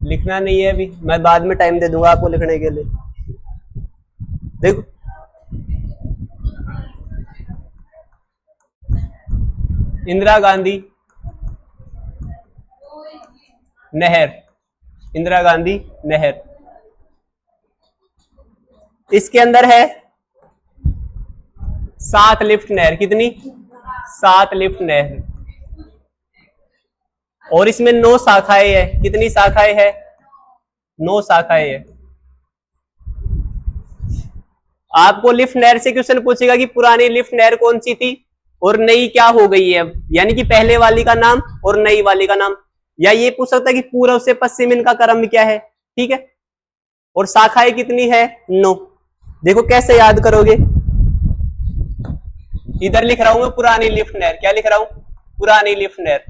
लिखना नहीं है अभी, मैं बाद में टाइम दे दूंगा आपको लिखने के लिए। देखो इंदिरा गांधी नहर, इंदिरा गांधी नहर, इसके अंदर है 7 लिफ्ट नहर। कितनी? 7 लिफ्ट नहर। और इसमें 9 शाखाएं है। कितनी शाखाएं है? 9 शाखाएं है। आपको लिफ्ट नहर से क्वेश्चन पूछेगा कि पुरानी लिफ्ट नहर कौन सी थी और नई क्या हो गई है अब, यानी कि पहले वाली का नाम और नई वाली का नाम। या ये पूछ सकता है कि पूर्व से पश्चिम इनका क्रम क्या है। ठीक है, और शाखाएं कितनी है? 9। देखो कैसे याद करोगे, इधर लिख रहा हूं मैं पुरानी लिफ्ट नहर। क्या लिख रहा हूं? पुरानी लिफ्ट नहर,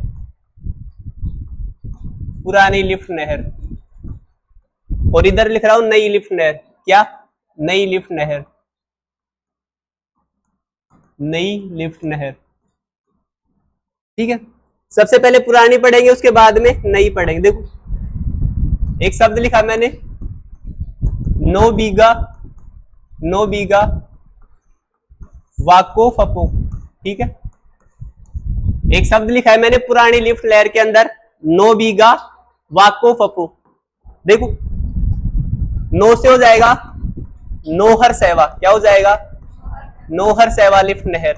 पुरानी लिफ्ट नहर। और इधर लिख रहा हूं नई लिफ्ट नहर। क्या? नई लिफ्ट नहर, नई लिफ्ट नहर। ठीक है, सबसे पहले पुरानी पढ़ेंगे, उसके बाद में नई पढ़ेंगे। देखो एक शब्द लिखा मैंने, 9 बीघा, 9 बीघा वाको फपो। ठीक है, एक शब्द लिखा है मैंने पुरानी लिफ्ट नहर के अंदर, 9 बीघा वाको फपो। देखो 9 से हो जाएगा नोहर सेवा। क्या हो जाएगा? नोहर सेवा लिफ्ट नहर,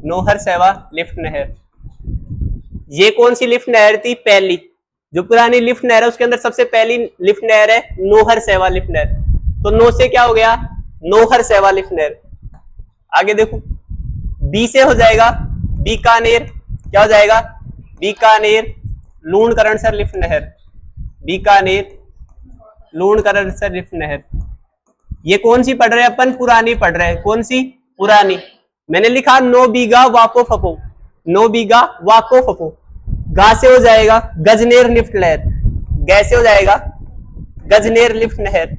नोहर सेवा लिफ्ट नहर। ये कौन सी लिफ्ट नहर थी? पहली, जो पुरानी लिफ्ट नहर है उसके अंदर सबसे पहली लिफ्ट नहर है नोहर सेवा लिफ्ट नहर। तो 9 से क्या हो गया? नोहर सेवा लिफ्ट नहर। आगे देखो, बी से हो जाएगा बीकानेर। क्या हो जाएगा? बीकानेर लूणकरणसर लिफ्ट नहर, बीकानेर लूणकरणसर लिफ्ट नहर। ये कौन सी पढ़ रहे हैं अपन? पुरानी पढ़ रहे हैं। कौन सी? पुरानी। मैंने लिखा 9 बीघा वाको फपो, 9 बीघा वाको फपो। गा से हो जाएगा गजनेर लिफ्ट नहर, गै से हो जाएगा गजनेर लिफ्ट नहर।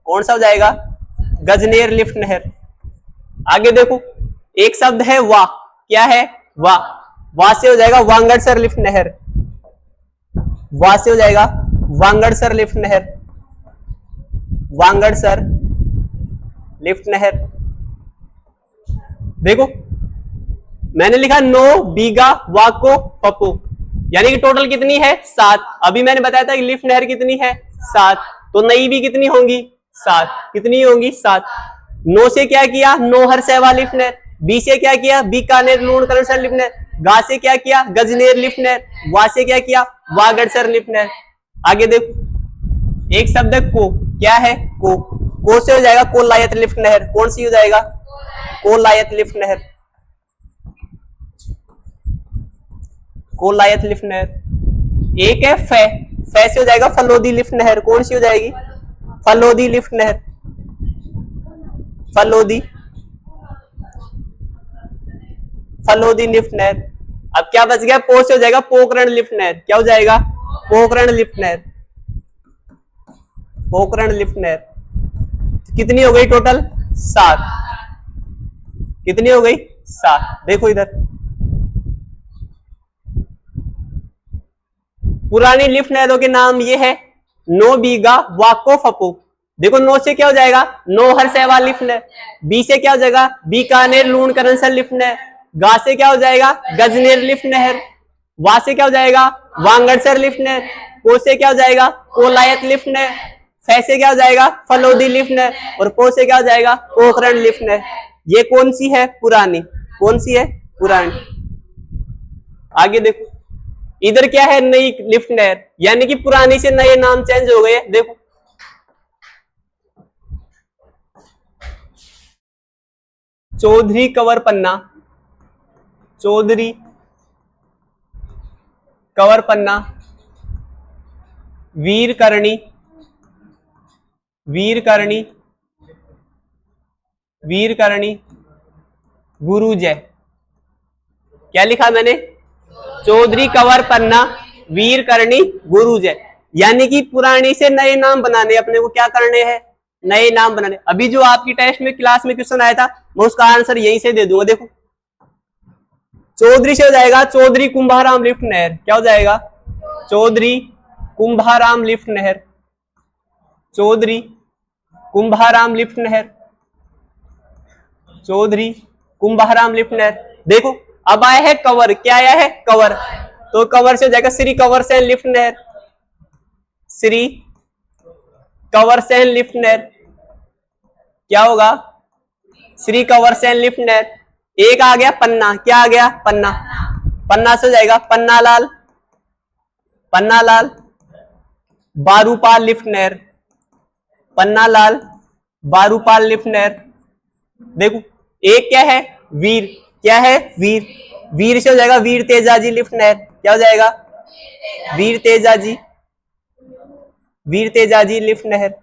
कौन सा हो जाएगा? गजनेर लिफ्ट नहर। आगे देखो, एक शब्द है वा। क्या है? वा। वा से हो जाएगा वांगड़सर लिफ्ट नहर, वा से हो जाएगा वांगड़सर लिफ्ट नहर, वांगड़सर लिफ्ट नहर। देखो मैंने लिखा 9 बीघा वाको फपो, यानी कि टोटल कितनी है? 7। अभी मैंने बताया था कि लिफ्ट नहर कितनी है? 7। तो नई भी कितनी होंगी? 7। कितनी होंगी? 7। 9 से क्या किया? नोहर सेवा लिफ्ट नहर। बी से क्या किया? बीकानेर लूणकरणसर लिफ्ट नहर। गा से क्या किया? गजनेर लिफ्ट नहर। वा से क्या किया? वागड़सर लिफ्ट नहर। आगे देखो, एक शब्द है को। क्या है? को से हो जाएगा कोलायत लिफ्ट नहर। कौन सी हो जाएगा? कोलायत लिफ्ट नहर, कोलायत लिफ्ट नहर। एक है फै, फै से हो जाएगा फलोदी लिफ्ट नहर। कौन सी हो जाएगी? फलोदी लिफ्ट नहर, फलोदी, फलोदी लिफ्ट नहर। अब क्या बच गया? पो से हो जाएगा पोखरण लिफ्ट नहर। क्या हो जाएगा? पोखरण लिफ्ट नहर, पोखरण लिफ्ट नहर। कितनी हो गई टोटल? 7। कितनी हो गई? 7। देखो इधर, पुरानी लिफ्ट नहरों के नाम ये है 9 बीघा वाको फपो। देखो 9 से क्या हो जाएगा? नोहर सेवा लिफ्ट नहर। बी से क्या हो जाएगा? बीकानेर लूणकरणसर लिफ्ट नहर। गा से क्या हो जाएगा? गजनेर लिफ्ट नहर। वा से क्या हो जाएगा? वांगड़सर लिफ्ट नहर। को से क्या हो जाएगा? कोलायत लिफ्ट नहर। फै से क्या हो जाएगा? फलोदी लिफ्ट नहर। और पो से क्या हो जाएगा? पोखरण लिफ्ट नहर। ये कौन सी है? पुरानी। कौन सी है? पुरानी। आगे देखो, इधर क्या है? नई लिफ्ट नहर, यानी कि पुरानी से नए नाम चेंज हो गए। देखो चौधरी कंवर पन्ना, चौधरी कंवर पन्ना, वीर करणी, वीर करणी, वीर करणी गुरुजय। क्या लिखा मैंने? चौधरी कंवर पन्ना, वीर करणी गुरुजय। यानी कि पुरानी से नए नाम बनाने, अपने को क्या करने हैं? नए नाम बनाने। अभी जो आपकी टेस्ट में क्लास में क्वेश्चन आया था मैं उसका आंसर यहीं से दे दूंगा। देखो चौधरी से हो जाएगा चौधरी कुंभाराम लिफ्ट नहर। क्या हो जाएगा? चौधरी कुंभाराम लिफ्ट नहर, चौधरी कुंभाराम लिफ्ट नहर, चौधरी कुंभाराम लिफ्ट नहर। देखो अब आया है कवर, क्या आया है कवर, तो कवर से हो जाएगा श्री कंवर सेन लिफ्ट नहर, श्री कंवर सेन लिफ्ट नहर, क्या होगा श्री कंवर सेन लिफ्ट नहर। एक आ गया पन्ना, क्या आ गया पन्ना, पन्ना से हो जाएगा पन्नालाल, पन्नालाल बारूपाल लिफ्ट नहर, पन्नालाल बारूपाल लिफ्ट नहर। देखो एक क्या है वीर, क्या है वीर, वीर से हो जाएगा वीर तेजाजी लिफ्ट नहर, क्या हो जाएगा वीर तेजाजी, वीर तेजाजी लिफ्ट नहर।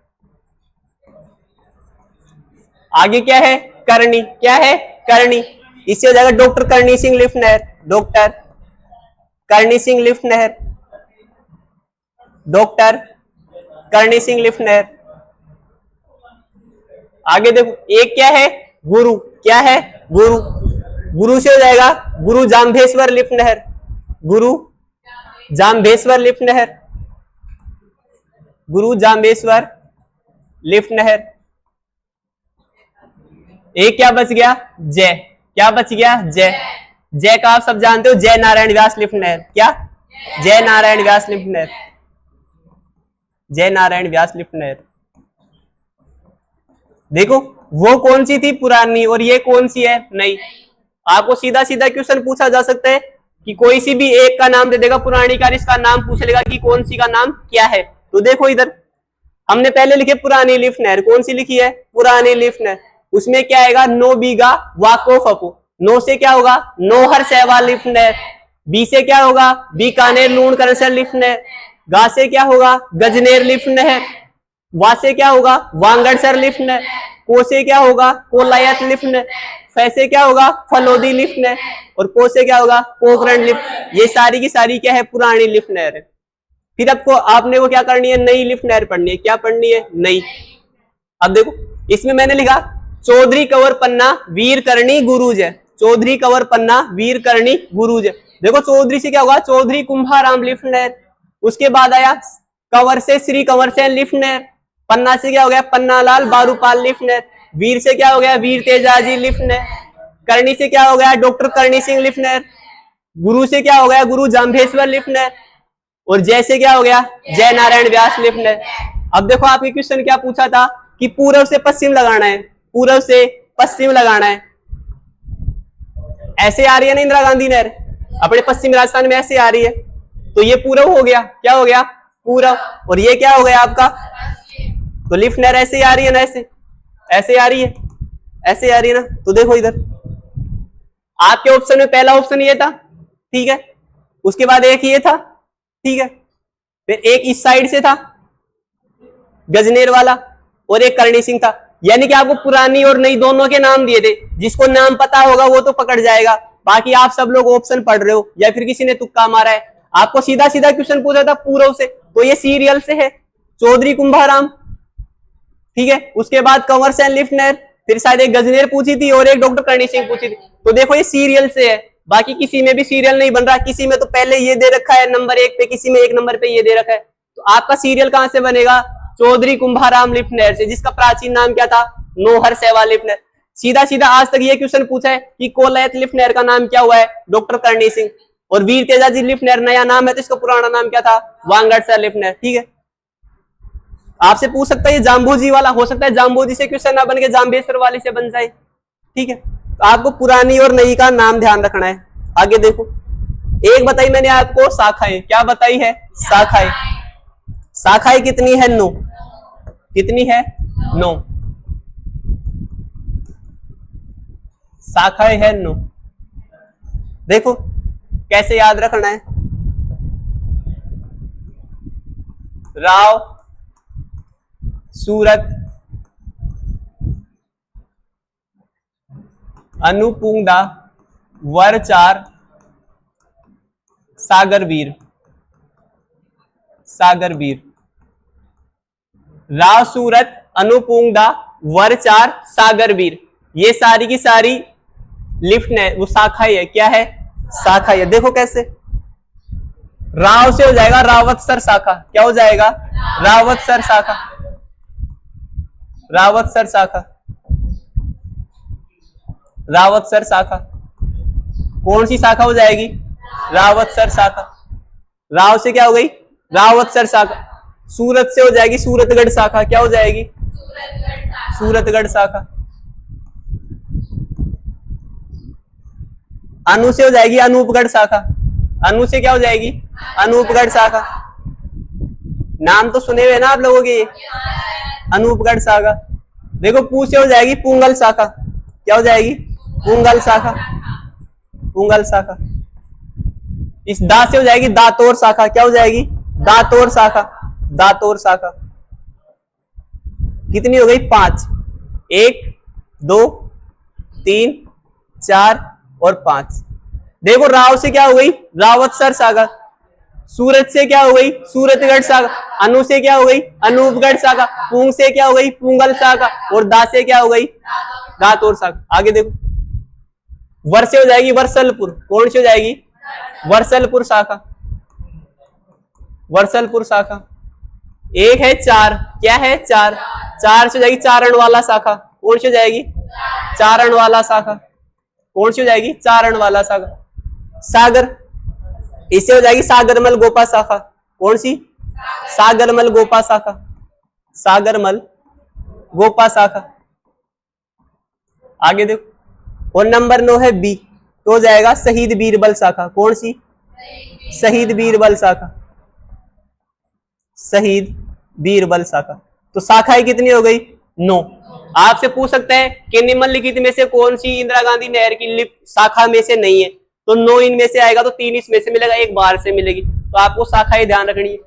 आगे क्या है करणी, क्या है करणी, इससे हो जाएगा डॉक्टर करणी सिंह लिफ्ट नहर, डॉक्टर करणी सिंह लिफ्ट नहर, डॉक्टर करणी सिंह लिफ्ट नहर। आगे देखो एक क्या है गुरु, क्या है गुरु, गुरु से हो जाएगा गुरु जाम्भेश्वर लिफ्ट नहर, गुरु जाम्भेश्वर लिफ्ट नहर, गुरु जाम्भेश्वर लिफ्ट नहर। एक क्या बच गया जय, क्या बच गया जय, जय का आप सब जानते हो जय नारायण व्यास लिफ्ट नहर, क्या जय नारायण व्यास लिफ्ट नहर, जय नारायण व्यास लिफ्ट नहर। देखो वो कौन सी थी पुरानी और ये कौन सी है नई। आपको सीधा सीधा क्वेश्चन पूछा जा सकता है कि कोई सी भी एक का नाम दे देगा पुरानी का, इसका नाम पूछ लेगा कि कौन सी का नाम क्या है। तो देखो इधर हमने पहले लिखे पुरानी लिफ्ट नहर, कौन सी लिखी है पुरानी लिफ्ट नहर, उसमें क्या आएगा नो बीघा वाको फपो, नो से क्या होगा नोहर सहवाल लिफ्ट नहर, बी से क्या होगा बीकानेर लूण करसर लिफ्ट नहर, गा से क्या होगा गजनेर लिफ्ट नहर, वा से क्या होगा वांगड़सर लिफ्ट नहर, को से क्या होगा कोलायत लिफ्ट नहर, फै से क्या होगा फलोदी लिफ्ट नहर और पो से क्या होगा पोखरण लिफ्ट। ये सारी की सारी क्या है पुरानी लिफ्ट नहर है। फिर आपको आपने वो क्या करनी है नई लिफ्ट नहर पढ़नी है, क्या पढ़नी है नई। अब देखो इसमें मैंने लिखा चौधरी कंवर पन्ना वीर करणी गुरुज है, चौधरी कंवर पन्ना वीर करणी गुरुज है। देखो चौधरी से क्या होगा चौधरी कुंभाराम लिफ्ट नहर, उसके बाद आया कंवर से श्री कंवर सेन लिफ्ट नहर, पन्ना से क्या हो गया पन्नालाल बारूपाल लिफ्ट नहर, वीर से क्या हो गया वीर तेजाजी लिफ्ट नहर, करणी से क्या हो गया डॉक्टर करणी सिंह लिफ्ट नहर, गुरु से क्या हो गया गुरु जाम्भेश्वर लिफ्ट नहर और जय से क्या हो गया जय नारायण व्यास लिफ्ट नहर। अब देखो आपके क्वेश्चन क्या पूछा था कि पूर्व से पश्चिम लगाना है, पूर्व से पश्चिम लगाना है। ऐसे आ रही है ना इंदिरा गांधी नहर अपने पश्चिम राजस्थान में ऐसे आ रही है, तो ये पूर्व हो गया, क्या हो गया पूर्व, और ये क्या हो गया आपका तो लिफ्ट नहर ऐसे ही आ रही है ना, ऐसे ऐसे आ रही है, ऐसे आ रही है ना। तो देखो इधर आपके ऑप्शन में पहला ऑप्शन ये था, ठीक है, उसके बाद एक ये था, ठीक है, फिर एक इस साइड से था गजनेर वाला और एक करणी सिंह था। यानी कि आपको पुरानी और नई दोनों के नाम दिए थे, जिसको नाम पता होगा वो तो पकड़ जाएगा, बाकी आप सब लोग ऑप्शन पढ़ रहे हो या फिर किसी ने तुक्का मारा है। आपको सीधा सीधा क्वेश्चन पूछा था पूर्व से, तो ये सीरियल से है चौधरी कुंभाराम, ठीक है, उसके बाद कंवर सेन लिफ्ट नहर, फिर शायद एक गजनेर पूछी थी और एक डॉक्टर करणी सिंह पूछी थी। तो देखो ये सीरियल से है, बाकी किसी में भी सीरियल नहीं बन रहा, किसी में तो पहले ये दे रखा है नंबर 1 पे, किसी में 1 नंबर पे ये दे रखा है। तो आपका सीरियल कहां से बनेगा चौधरी कुंभाराम लिफ्ट नहर से, जिसका प्राचीन नाम क्या था नोहर सहवाल लिफ्ट नहर। सीधा सीधा आज तक ये क्वेश्चन पूछा है कि कोलायत लिफ्ट नहर का नाम क्या हुआ है डॉक्टर करणी सिंह, और वीर तेजाजी लिफ्ट नहर नया नाम है तो इसका पुराना नाम क्या था वांगड़सर लिफ्ट नहर, ठीक है। आपसे पूछ सकता है ये जाम्बोजी वाला, हो सकता है जाम्बोजी से क्वेश्चन ना बन के जाम्बेश्वर वाले से बन जाए, ठीक है। तो आपको पुरानी और नई का नाम ध्यान रखना है। आगे देखो एक बताई मैंने आपको शाखाएं, क्या बताई है शाखाएं, शाखाएं कितनी है 9, कितनी है 9 शाखाएं है 9। देखो कैसे याद रखना है, राव सूरत अनुपुंगदा वरचार सागरवीर, सागरवीर, राव सूरत अनुपुंगदा वरचार सागरवीर, ये सारी की सारी लिफ्ट है वो शाखा है, क्या है शाखा है। देखो कैसे राव से हो जाएगा रावतसर शाखा। क्या हो जाएगा? रावतसर शाखा। रावतसर शाखा। रावतसर शाखा कौन सी शाखा हो जाएगी? रावतसर शाखा। राव से क्या हो गई? रावतसर शाखा। सूरत से हो जाएगी सूरतगढ़ शाखा। क्या हो जाएगी? सूरतगढ़ शाखा। अनु से हो जाएगी अनूपगढ़ शाखा। अनु से क्या हो जाएगी? अनूपगढ़ शाखा। नाम तो सुने हुए ना आप लोगों के ये, अनूपगढ़ शाखा। देखो पू से हो जाएगी पुंगल शाखा। क्या हो जाएगी? पुंगल शाखा। पुंगल शाखा। इस दा से हो जाएगी दातोर शाखा। क्या हो जाएगी? दातोर शाखा। दातोर शाखा। कितनी हो गई? 5। 1 2 3 4 और 5। देखो राव से क्या हो गई? रावतसर शाखा। सूरत से क्या हो गई? सूरतगढ़ शाखा। अनु से क्या हो गई? अनूपगढ़ शाखा। पुंग से क्या हो गई? पुंगल शाखा। और दा से क्या हो गई? दातोर शाखा। आगे देखो, वर से हो जाएगी वर्सलपुर। कौन सी हो जाएगी? वर्सलपुर शाखा। वर्सलपुर शाखा। 1 है 4। क्या है? 4। 4 से हो जाएगी चारण वाला शाखा। कौन सी हो जाएगी? चारण वाला शाखा। कौन सी हो जाएगी? चारण वाला शाखा। सागर, इससे हो जाएगी सागरमल गोपा शाखा। कौन सी? सागरमल गोपा शाखा। सागरमल गोपा शाखा। आगे देखो, और नंबर 9 है बी, तो हो जाएगा शहीद बीरबल शाखा। कौन सी? शहीद बीरबल शाखा। शहीद बीरबल शाखा। तो शाखाएं कितनी हो गई? 9। आपसे पूछ सकते हैं कि निम्नलिखित में से कौन सी इंदिरा गांधी नहर की शाखा में से नहीं है? तो 9 इनमें से आएगा, तो 3 इसमें से मिलेगा, 1 बाहर से मिलेगी। तो आपको शाखाएं ध्यान रखनी है।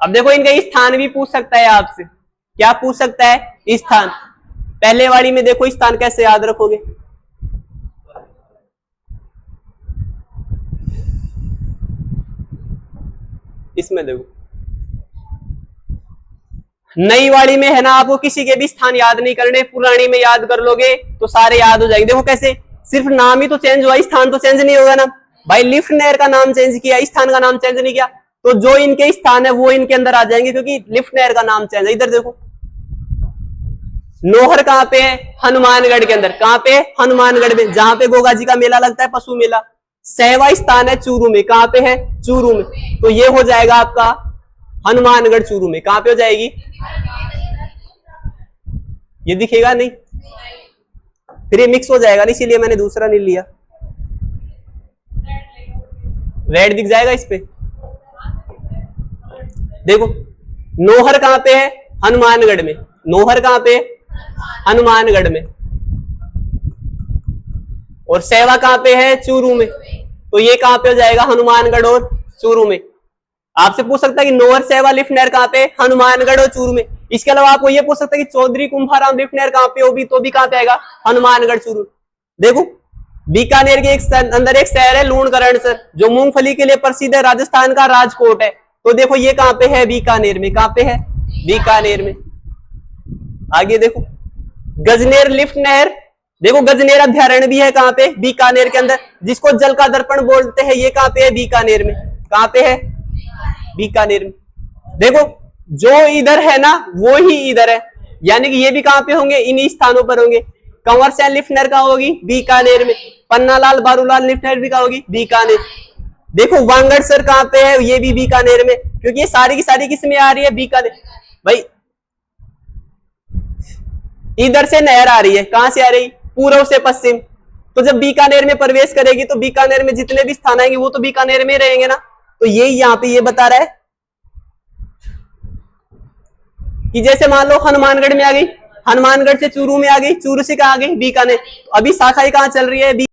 अब देखो इनका स्थान भी पूछ सकता है आपसे। क्या पूछ सकता है? स्थान। पहले वाली में देखो स्थान कैसे याद रखोगे? इसमें देखो, नई वाली में है ना, आपको किसी के भी स्थान याद नहीं करने, पुरानी में याद कर लोगे तो सारे याद हो जाएंगे। देखो कैसे, सिर्फ नाम ही तो चेंज हुआ, स्थान तो चेंज नहीं होगा ना भाई। लिफ्ट नहर का नाम चेंज किया, स्थान का नाम चेंज नहीं किया, तो जो इनके स्थान है वो इनके अंदर आ जाएंगे, क्योंकि लिफ्ट नहर का नाम चेंज है। इधर देखो, नोहर कहां पे है? हनुमानगढ़ के अंदर। कहां पे? हनुमानगढ़ में, जहां पे गोगा जी का मेला लगता है, पशु मेला। सहवा स्थान है चूरू में। कहां पे है? चूरू में। तो ये हो जाएगा आपका हनुमानगढ़ चूरू में। कहां पे हो जाएगी? ये दिखेगा नहीं, फिर ये मिक्स हो जाएगा, इसीलिए मैंने दूसरा नहीं लिया। रेड दिख जाएगा इस पे। देखो, नोहर कहां पे है? हनुमानगढ़ में। नोहर कहां पे? हनुमानगढ़ में। और सेवा कहां पे है? चूरू में। तो ये कहां पे हो जाएगा? हनुमानगढ़ और चूरू में। आपसे पूछ सकता है कि नोहर सेवा लिफ्ट नहर कहां पे? हनुमानगढ़ और चूरू में। इसके अलावा आपको ये पूछ सकता है कि चौधरी कुंभाराम लिफ्ट नहर कहां पे होगी? तो भी कहां पे आएगा? हनुमानगढ़ चूरू। देखो, बीकानेर के अंदर एक शहर है लूणकरणसर, जो मूंगफली के लिए प्रसिद्ध है, राजस्थान का राजकोट है। तो देखो ये कहां पे है? बीकानेर में। कहां पे है? बीकानेर में। आगे देखो, गजनेर लिफ्ट नहर। देखो गजनेर अभ्यारण्य भी है कहां पे? बीकानेर के अंदर, जिसको जल का दर्पण बोलते हैं। ये कहां पे है? बीकानेर में। कहां पे है? बीकानेर में। देखो, जो इधर है ना वो ही इधर है, यानी कि ये भी कहां पे होंगे? इन्हीं स्थानों पर होंगे। कंवर सैन लिफ्ट नहर कहां होगी? बीकानेर में। पन्नालाल बारूलाल लिफ्ट नहर भी कहां होगी? बीकानेर। देखो वांगड़सर कहां पे है? ये भी बीकानेर में, क्योंकि ये सारी की सारी किसमें आ रही है? बीकानेर। भाई इधर से नहर आ रही है, कहां से आ रही? पूर्व से पश्चिम। तो जब बीकानेर में प्रवेश करेगी तो बीकानेर में जितने भी स्थान आएंगे वो तो बीकानेर में रहेंगे ना। तो ये यहाँ पे ये बता रहा है कि जैसे मान लो हनुमानगढ़ में आ गई, हनुमानगढ़ से चूरू में आ गई, चूरू से कहां आ गई? बीकानेर। अभी शाखाएं कहां चल रही है?